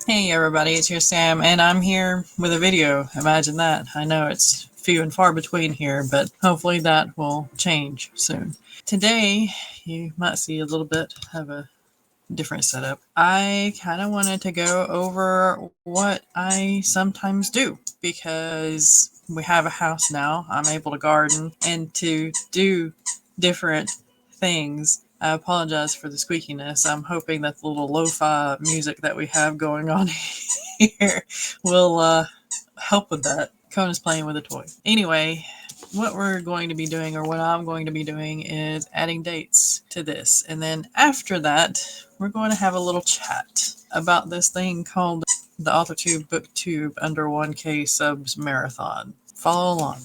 Hey everybody, it's your Sam, and I'm here with a video. Imagine that. I know it's few and far between here, but hopefully that will change soon. Today, you might see a little bit of a different setup. I kind of wanted to go over what I sometimes do because we have a house now. I'm able to garden and to do different things. I apologize for the squeakiness. I'm hoping that the little lo-fi music that we have going on here will help with that. Kona's playing with a toy. Anyway, what we're going to be doing, or what I'm going to be doing, is adding dates to this. And then after that, we're going to have a little chat about this thing called the AuthorTube BookTube Under 1K Subs Marathon. Follow along.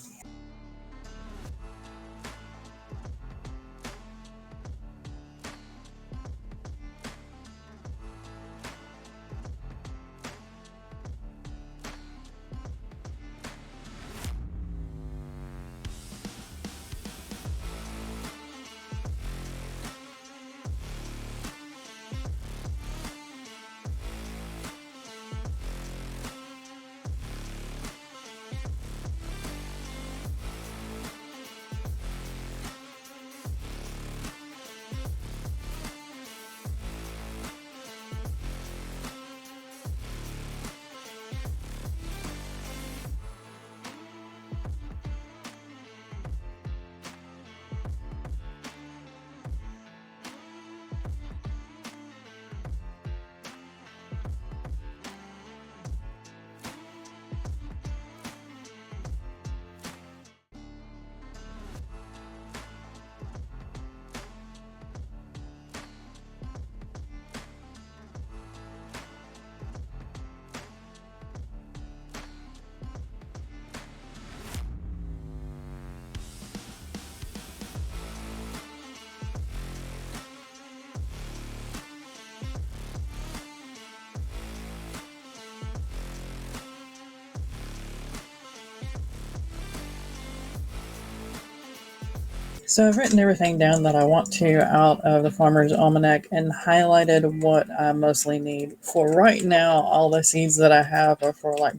So I've written everything down that I want to out of the Farmer's Almanac and highlighted what I mostly need. For right now, all the seeds that I have are for like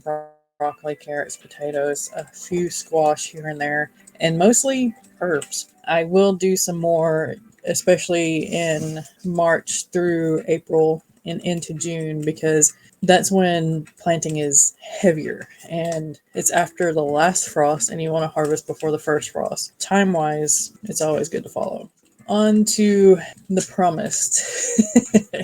broccoli, carrots, potatoes, a few squash here and there, and mostly herbs. I will do some more, especially in March through April and into June, because that's when planting is heavier and it's after the last frost and you want to harvest before the first frost. Time wise, it's always good to follow. On to the promised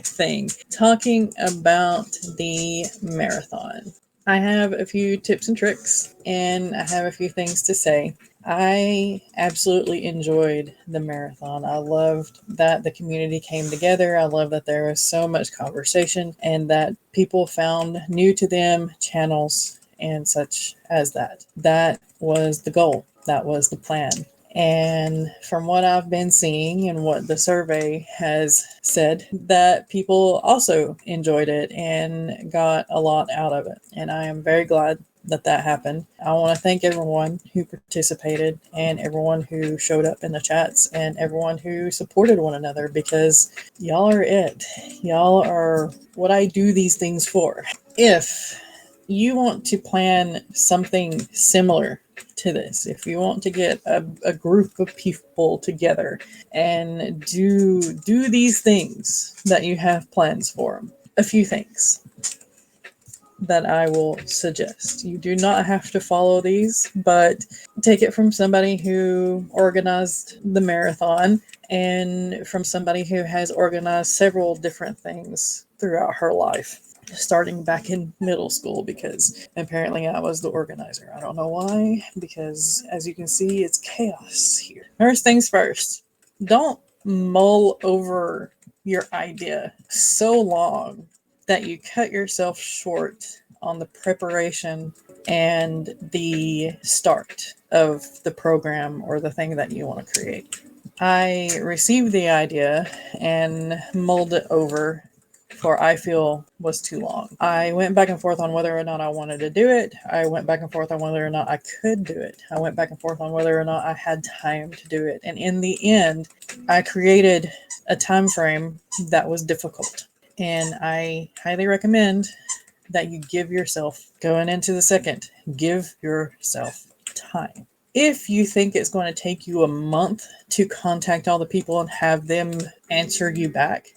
thing, talking about the marathon. I have a few tips and tricks and I have a few things to say. I absolutely enjoyed the marathon. I loved that the community came together. I love that there was so much conversation and that people found new to them channels and such as that. That was the goal. That was the plan. And from what I've been seeing and what the survey has said, that people also enjoyed it and got a lot out of it. And I am very glad that that happened. I want to thank everyone who participated and everyone who showed up in the chats and everyone who supported one another, because y'all are it. Y'all are what I do these things for. If you want to plan something similar to this, if you want to get a group of people together and do these things that you have plans for, a few things that I will suggest. You do not have to follow these, but take it from somebody who organized the marathon and from somebody who has organized several different things throughout her life, starting back in middle school, because apparently I was the organizer. I don't know why, because as you can see, it's chaos here. First things first, don't mull over your idea so long that you cut yourself short on the preparation and the start of the program or the thing that you want to create. I received the idea and mulled it over for I feel was too long. I went back and forth on whether or not I wanted to do it. I went back and forth on whether or not I could do it. I went back and forth on whether or not I had time to do it. And in the end, I created a time frame that was difficult. And I highly recommend that you give yourself going into the second. Give yourself time. If you think it's going to take you a month to contact all the people and have them answer you back,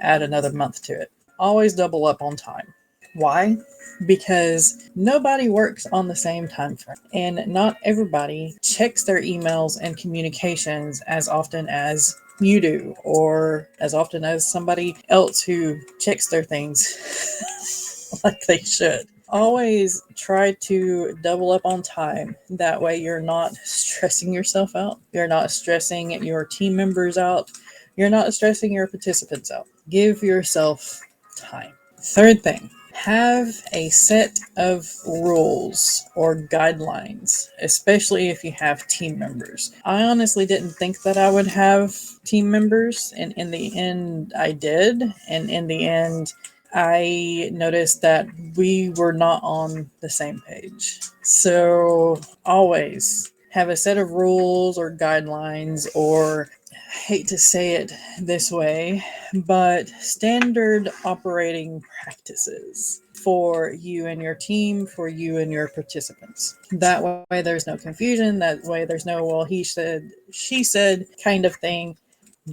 add another month to it. Always double up on time. Why? Because nobody works on the same time frame, and not everybody checks their emails and communications as often as you do, or as often as somebody else who checks their things like they should. Always try to double up on time. That way you're not stressing yourself out. You're not stressing your team members out. You're not stressing your participants out. Give yourself time. Third thing, have a set of rules or guidelines, especially if you have team members. I honestly didn't think that I would have team members, and in the end, I did. And in the end, I noticed that we were not on the same page. So always have a set of rules or guidelines, or I hate to say it this way, but standard operating practices for you and your team, for you and your participants. That way there's no confusion. That way there's no, well, he said, she said kind of thing.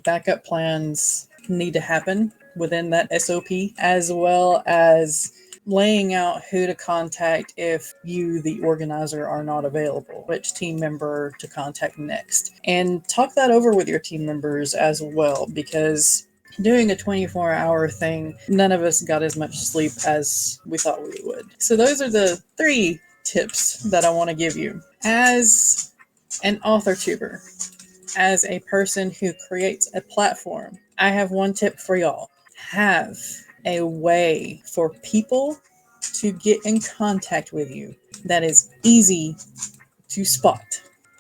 Backup plans need to happen within that SOP, as well as laying out who to contact if you, the organizer, are not available, which team member to contact next. And talk that over with your team members as well, because doing a 24-hour thing, none of us got as much sleep as we thought we would. So those are the 3 tips that I want to give you. As an author tuber, as a person who creates a platform, I have one tip for y'all. Have a way for people to get in contact with you that is easy to spot.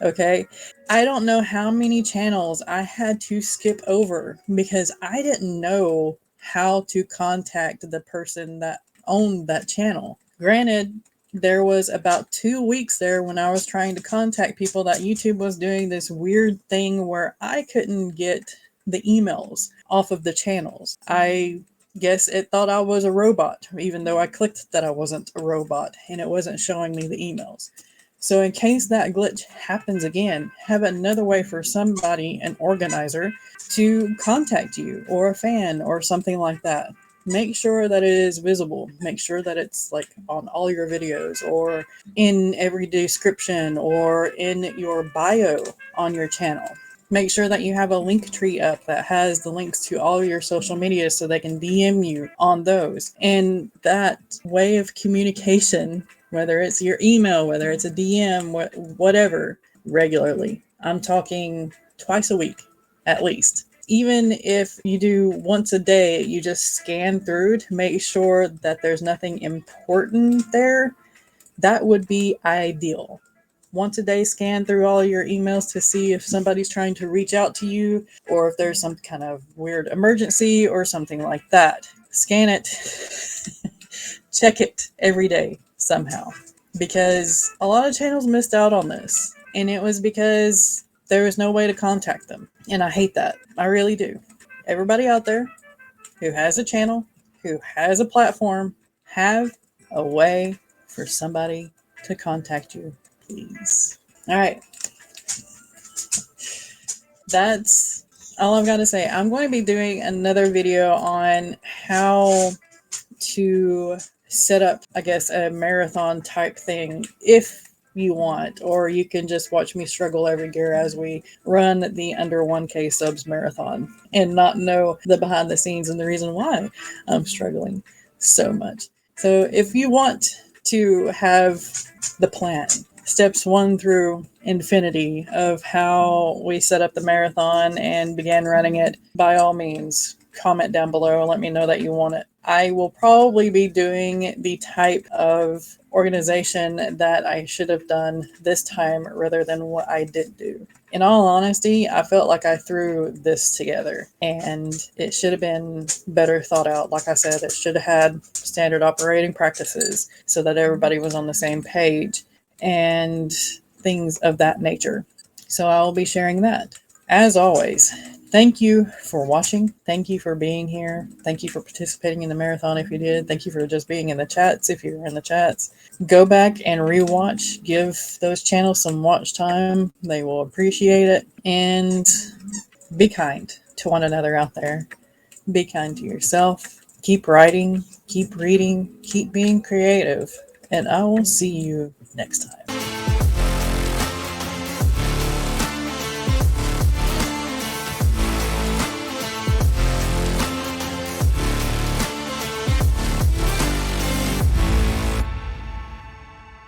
Okay? I don't know how many channels I had to skip over because I didn't know how to contact the person that owned that channel. Granted, there was about 2 weeks there when I was trying to contact people that YouTube was doing this weird thing where I couldn't get the emails off of the channels. I guess it thought I was a robot, even though I clicked that I wasn't a robot and it wasn't showing me the emails. So in case that glitch happens again, have another way for somebody, an organizer, to contact you, or a fan or something like that. Make sure that it is visible. Make sure that it's like on all your videos, or in every description, or in your bio on your channel. Make sure that you have a link tree up that has the links to all your social media so they can DM you on those. And that way of communication, whether it's your email, whether it's a DM, whatever, regularly. I'm talking twice a week, at least. Even if you do once a day, you just scan through to make sure that there's nothing important there. That would be ideal. Once a day, scan through all your emails to see if somebody's trying to reach out to you, or if there's some kind of weird emergency or something like that. Scan it. Check it every day somehow. Because a lot of channels missed out on this. And it was because there was no way to contact them. And I hate that. I really do. Everybody out there who has a channel, who has a platform, have a way for somebody to contact you, please. All right. That's all I've got to say. I'm going to be doing another video on how to set up, I guess, a marathon type thing if you want, or you can just watch me struggle every year as we run the under 1K subs marathon and not know the behind the scenes and the reason why I'm struggling so much. So if you want to have the plan, steps 1 through infinity of how we set up the marathon and began running it, by all means, comment down below and let me know that you want it. I will probably be doing the type of organization that I should have done this time rather than what I did do. In all honesty, I felt like I threw this together and it should have been better thought out. Like I said, it should have had standard operating practices so that everybody was on the same page and things of that nature. So I will be sharing that. As always, Thank you for watching. Thank you for being here. Thank you for participating in the marathon if you did. Thank you for just being in the chats if you were in the chats. Go back and rewatch. Give those channels some watch time. They will appreciate it. And be kind to one another out there. Be kind to yourself. Keep writing. Keep reading. Keep being creative. And I will see you next time.